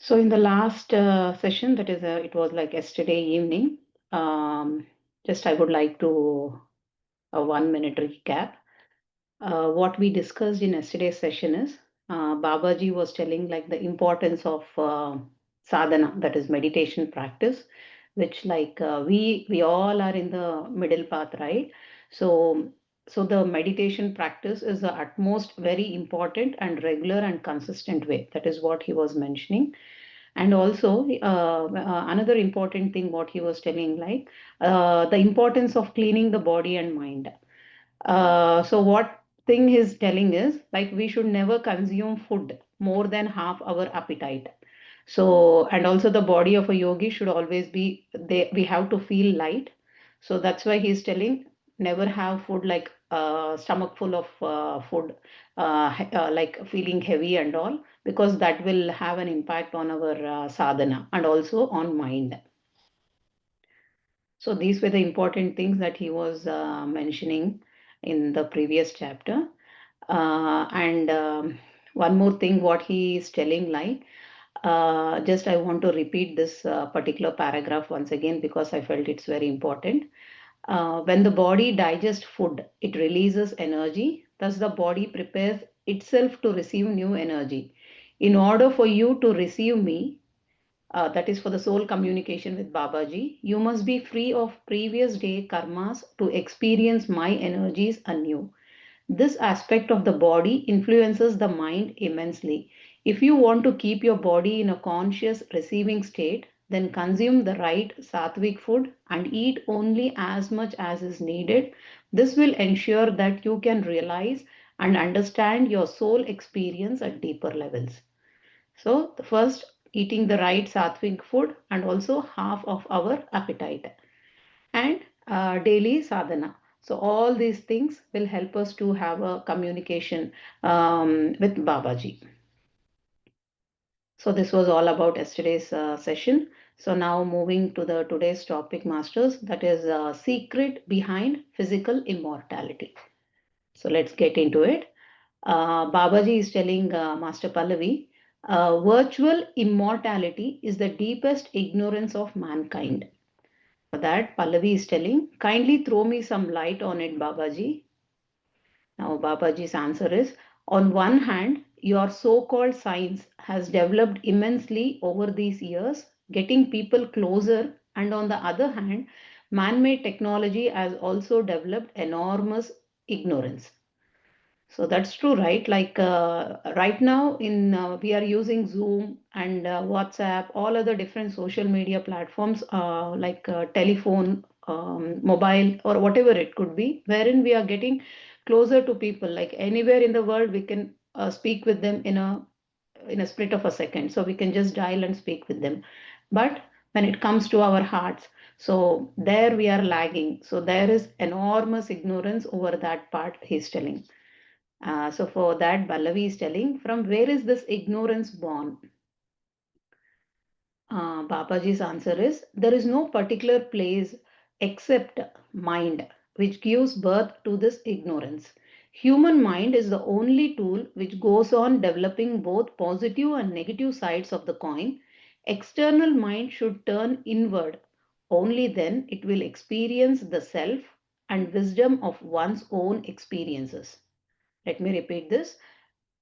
So in the last session, that is, it was like yesterday evening. Um, just I would like to a 1 minute recap. What we discussed in yesterday's session is Babaji was telling like the importance of sadhana, that is meditation practice, which like we all are in the middle path, right? So so the meditation practice is the utmost very important and regular and consistent way. That is what he was mentioning. And also another important thing what he was telling, like the importance of cleaning the body and mind. So what thing he's telling is like we should never consume food more than half our appetite. So and also the body of a yogi should always be they we have to feel light. So that's why he's telling never have food like stomach full of food like feeling heavy and all, because that will have an impact on our sadhana and also on mind. So these were the important things that he was mentioning in the previous chapter. And one more thing, what he is telling, like, just I want to repeat this particular paragraph once again because I felt it's very important. When the body digests food, it releases energy. Thus, the body prepares itself to receive new energy. In order for you to receive me, that is for the soul communication with Babaji, you must be free of previous day karmas to experience my energies anew. This aspect of the body influences the mind immensely. If you want to keep your body in a conscious receiving state, then consume the right sattvic food and eat only as much as is needed. This will ensure that you can realize and understand your soul experience at deeper levels. So, the first, eating the right sattvic food and also half of our appetite, and daily sadhana. So, all these things will help us to have a communication with Babaji. So, this was all about yesterday's session. So, now moving to the today's topic, masters, that is secret behind physical immortality. So, let's get into it. Babaji is telling Master Pallavi, virtual immortality is the deepest ignorance of mankind. For that, Pallavi is telling, kindly throw me some light on it, Babaji. Now, Babaji's answer is, on one hand, your so-called science has developed immensely over these years, getting people closer, and on the other hand, man-made technology has also developed enormous ignorance. So that's true, right? Like right now, in we are using Zoom and WhatsApp, all other different social media platforms, like telephone, mobile, or whatever it could be, wherein we are getting closer to people. Like anywhere in the world, we can speak with them in a split of a second. So we can just dial and speak with them. But when it comes to our hearts, so there we are lagging. So there is enormous ignorance over that part. He's telling. So for that, Pallavi is telling, from where is this ignorance born? Babaji's answer is, there is no particular place except mind which gives birth to this ignorance. Human mind is the only tool which goes on developing both positive and negative sides of the coin. External mind should turn inward. Only then it will experience the self and wisdom of one's own experiences. Let me repeat this.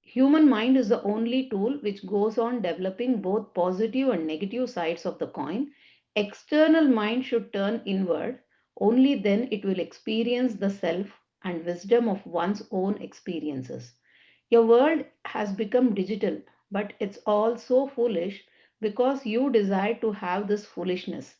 Human mind is the only tool which goes on developing both positive and negative sides of the coin. External mind should turn inward. Only then it will experience the self and wisdom of one's own experiences. Your world has become digital, but it's all so foolish because you desire to have this foolishness.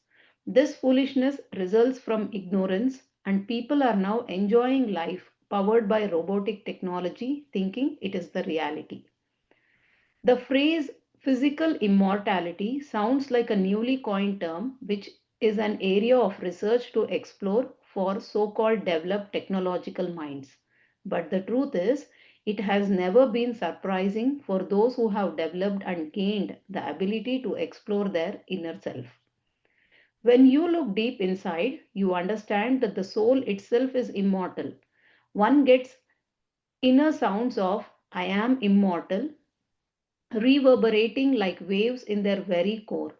This foolishness results from ignorance, and people are now enjoying life powered by robotic technology, thinking it is the reality. The phrase physical immortality sounds like a newly coined term, which is an area of research to explore for so called developed technological minds. But the truth is, it has never been surprising for those who have developed and gained the ability to explore their inner self. When you look deep inside, you understand that the soul itself is immortal. One gets inner sounds of I am immortal, reverberating like waves in their very core.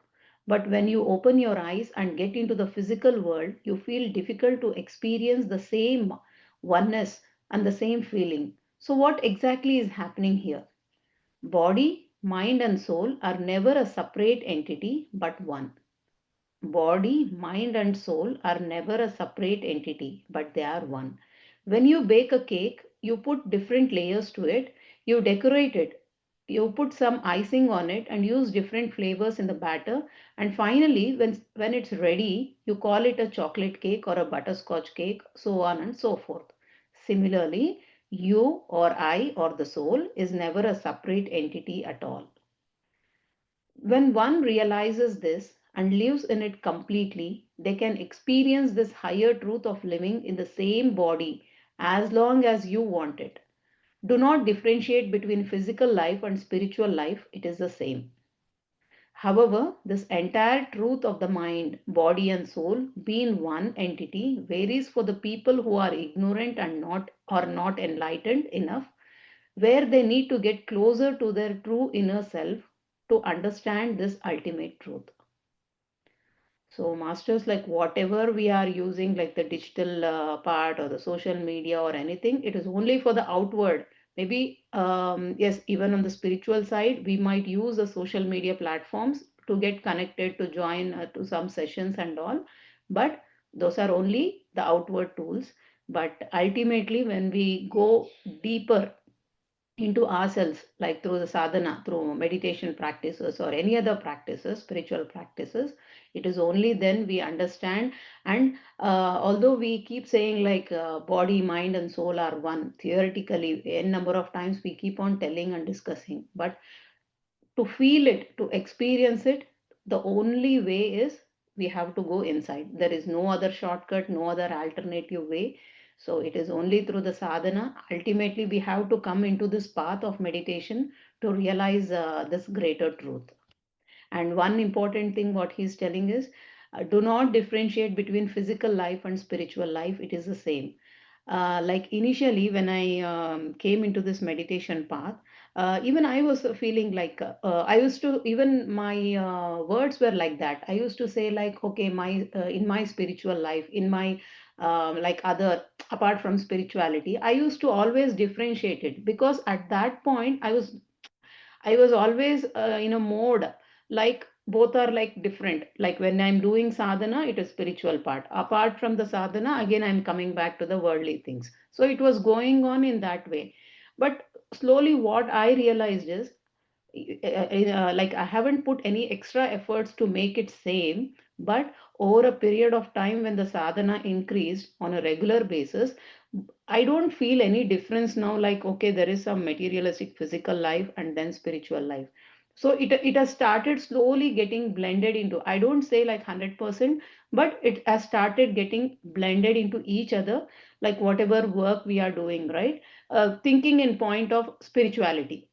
But when you open your eyes and get into the physical world, you feel difficult to experience the same oneness and the same feeling. So, what exactly is happening here? Body, mind, and soul are never a separate entity but one. Body, mind, and soul are never a separate entity, but they are one. When you bake a cake, you put different layers to it, you decorate it, you put some icing on it, and use different flavors in the batter. And finally, when it's ready, you call it a chocolate cake or a butterscotch cake, so on and so forth. Similarly, you or I or the soul is never a separate entity at all. When one realizes this and lives in it completely, they can experience this higher truth of living in the same body as long as you want it. Do not differentiate between physical life and spiritual life, it is the same. However, this entire truth of the mind, body, and soul being one entity varies for the people who are ignorant and not enlightened enough, where they need to get closer to their true inner self to understand this ultimate truth. So, masters, like whatever we are using, like the digital part or the social media or anything, it is only for the outward. Maybe, yes, even on the spiritual side, we might use the social media platforms to get connected, to join to some sessions and all. But those are only the outward tools. But ultimately, when we go deeper into ourselves, like through the sadhana, through meditation practices or any other practices, spiritual practices, it is only then we understand. And although we keep saying like body, mind, and soul are one, theoretically, a number of times we keep on telling and discussing, but to feel it, to experience it, the only way is we have to go inside. There is no other shortcut, no other alternative way. So it is only through the sadhana. Ultimately, we have to come into this path of meditation to realize this greater truth. And one important thing, what he's telling is do not differentiate between physical life and spiritual life, it is the same. Like initially, when I came into this meditation path, even I was feeling like I used to, even my words were like that. I used to say, like, okay, my in my spiritual life, in my like other apart from spirituality, I used to always differentiate it because at that point I was always in a mode like both are like different. Like when I'm doing sadhana, it is spiritual part. Apart from the sadhana, again I'm coming back to the worldly things. So it was going on in that way. But slowly, what I realized is like I haven't put any extra efforts to make it same, but over a period of time when the sadhana increased on a regular basis, I don't feel any difference now. Like, okay, there is some materialistic physical life and then spiritual life. So it has started slowly getting blended into, I don't say like 100%, but it has started getting blended into each other, like whatever work we are doing, right? Thinking in point of spirituality,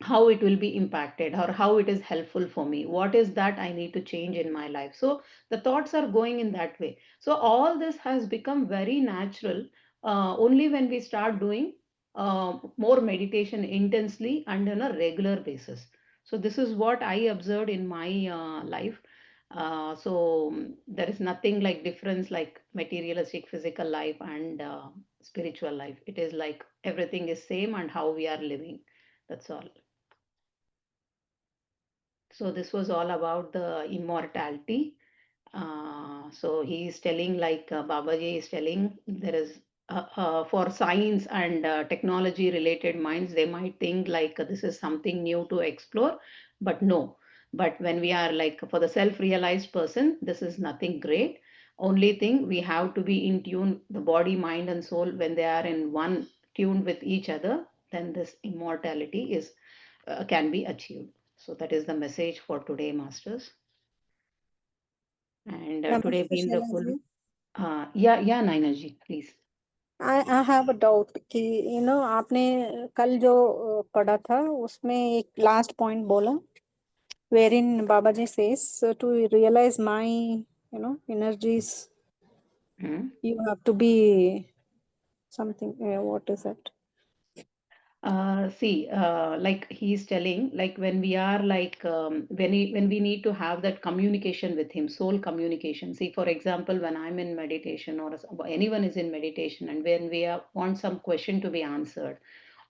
how it will be impacted or how it is helpful for me, what is that I need to change in my life. So the thoughts are going in that way. So all this has become very natural only when we start doing more meditation intensely and on a regular basis. So this is what I observed in my life. There is nothing like difference like materialistic physical life and spiritual life. It is like everything is same and how we are living, that's all. So this was all about the immortality. So he is telling, like Babaji is telling, there is for science and technology related minds, they might think like this is something new to explore, but no. But when we are like for the self-realized person, this is nothing great. Only thing we have to be in tune, the body, mind, and soul, when they are in one tune with each other, then this immortality is can be achieved. So that is the message for today, masters. And today Namaste, being the full, Shailaji. yeah, Nainaji, please. I have a doubt कि आपने कल जो पढ़ा था उसमें एक last point बोला wherein Babaji says so to realize my energies Hmm. you have to be something what is that See, like he's telling, like when we are like when we need to have that communication with him, soul communication. See, for example, when I'm in meditation or anyone is in meditation, and when we want some question to be answered,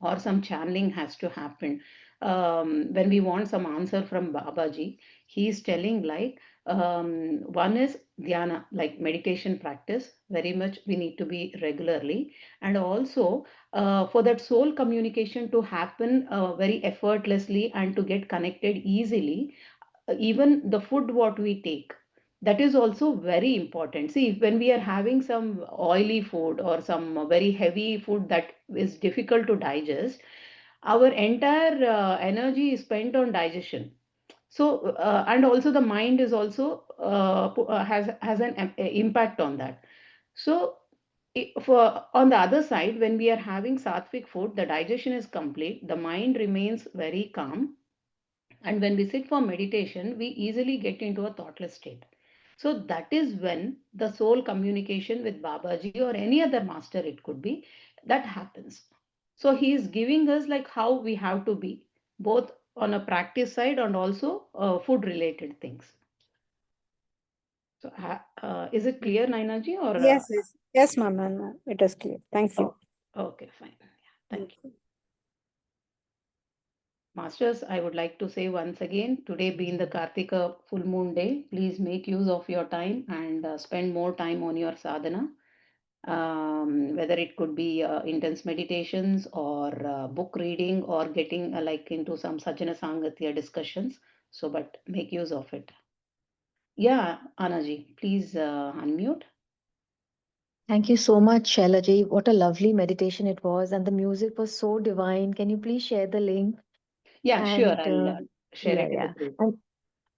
or some channeling has to happen, when we want some answer from Babaji, he's telling like one is dhyana, like meditation practice. Very much we need to be regularly, and also for that soul communication to happen very effortlessly and to get connected easily, even the food what we take, that is also very important. See, when we are having some oily food or some very heavy food that is difficult to digest, our entire energy is spent on digestion. So and also the mind is also has an impact on that. So for on the other side, when we are having sattvic food, the digestion is complete, the mind remains very calm, and when we sit for meditation, we easily get into a thoughtless state. So that is when the soul communication with Babaji or any other master, it could be, that happens. So he is giving us like how we have to be, both on a practice side and also food related things. So is it clear, Nainaji, or Yes, yes, yes, ma'am, ma'am. It is clear. Thank you. oh, okay, fine. Yeah, thank you. Masters, I would like to say once again, today being the Kartika full moon day, please make use of your time and spend more time on your sadhana. Whether it could be intense meditations or book reading or getting like into some Sajjana Sangatya discussions. So, but make use of it. Yeah, Anaji, please unmute. Thank you so much, Shailaji. What a lovely meditation it was, and the music was so divine. Can you please share the link? Yeah, sure. And I'll share yeah, it in the yeah. group. And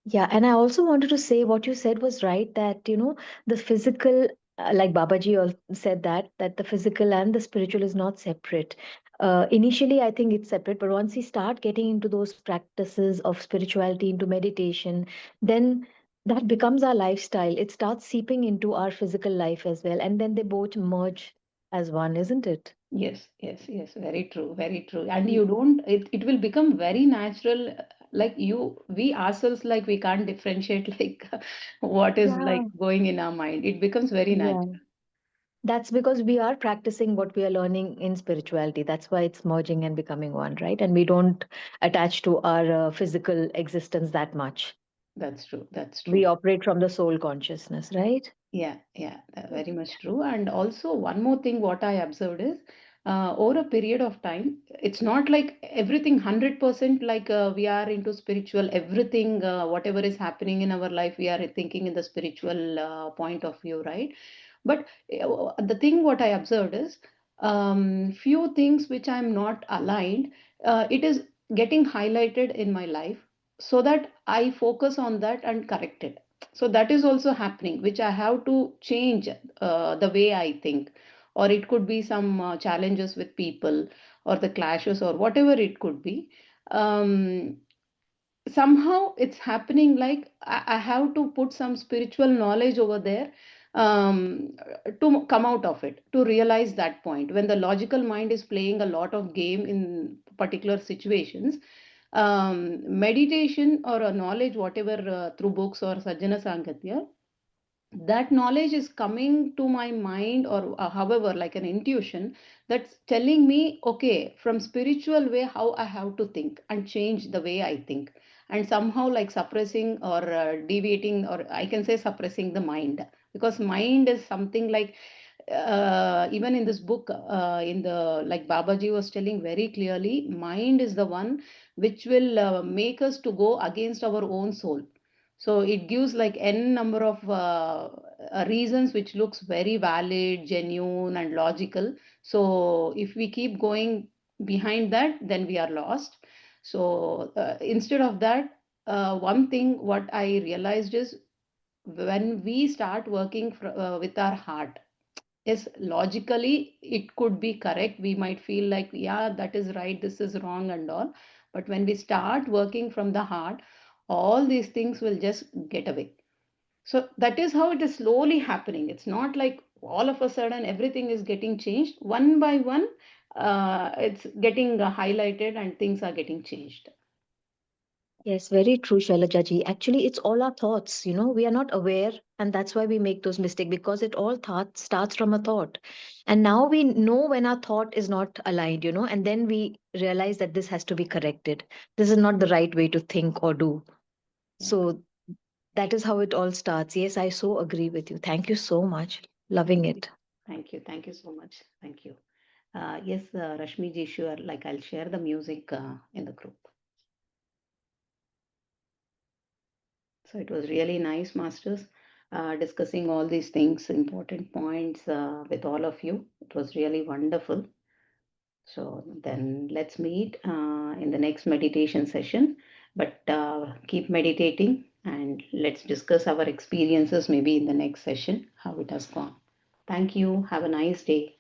yeah, and I also wanted to say what you said was right, that the physical, like Babaji said that the physical and the spiritual is not separate. Initially, I think it's separate, but once we start getting into those practices of spirituality, into meditation, then that becomes our lifestyle. It starts seeping into our physical life as well, and then they both merge as one, isn't it? Yes, yes, yes, very true, very true. And you don't, it will become very natural. Like we ourselves, like we can't differentiate like what is like Yeah. going in our mind. It becomes very Yeah. natural. That's because we are practicing what we are learning in spirituality. That's why it's merging and becoming one, right? And we don't attach to our physical existence that much. That's true. That's We true. operate from the soul consciousness, right? Yeah, yeah, very much true. And also, one more thing, what I observed is over a period of time, it's not like everything 100% like we are into spiritual, everything, whatever is happening in our life, we are thinking in the spiritual point of view, right? But the thing what I observed is few things which I'm not aligned, it is getting highlighted in my life so that I focus on that and correct it. So that is also happening, which I have to change the way I think, or it could be some challenges with people or the clashes or whatever it could be. um, Somehow it's happening like I have to put some spiritual knowledge over there, to come out of it, to realize that point when the logical mind is playing a lot of game in particular situations. Meditation or a knowledge whatever through books or sajjana sangatya, that knowledge is coming to my mind, or however like an intuition that's telling me, okay, from spiritual way how I have to think and change the way I think, and somehow like suppressing or deviating, or I can say suppressing the mind, because mind is something like even in this book, in the like Babaji was telling very clearly, mind is the one which will make us to go against our own soul. So it gives like n number of reasons which looks very valid, genuine, and logical. So if we keep going behind that, then we are lost. So instead of that, one thing what I realized is when we start working with our heart, yes, logically it could be correct. We might feel like, yeah, that is right, this is wrong, and all. But when we start working from the heart, all these things will just get away. So that is how it is slowly happening. It's not like all of a sudden everything is getting changed one by one. it's getting highlighted and things are getting changed. Yes, very true, Shailajaji. Actually, it's all our thoughts. We are not aware, and that's why we make those mistakes because it all thought starts from a thought. And now we know when our thought is not aligned, and then we realize that this has to be corrected. This is not the right way to think or do. Yeah. So that is how it all starts. Yes, I so agree with you. Thank you so much. Thank Loving you. it. Thank you so much. Thank you. Yes, Rashmi ji, sure. Like I'll share the music in the group. So it was really nice, Masters, discussing all these things, important points with all of you. It was really wonderful. So then let's meet in the next meditation session. But keep meditating and let's discuss our experiences maybe in the next session, how it has gone. Thank you. Have a nice day.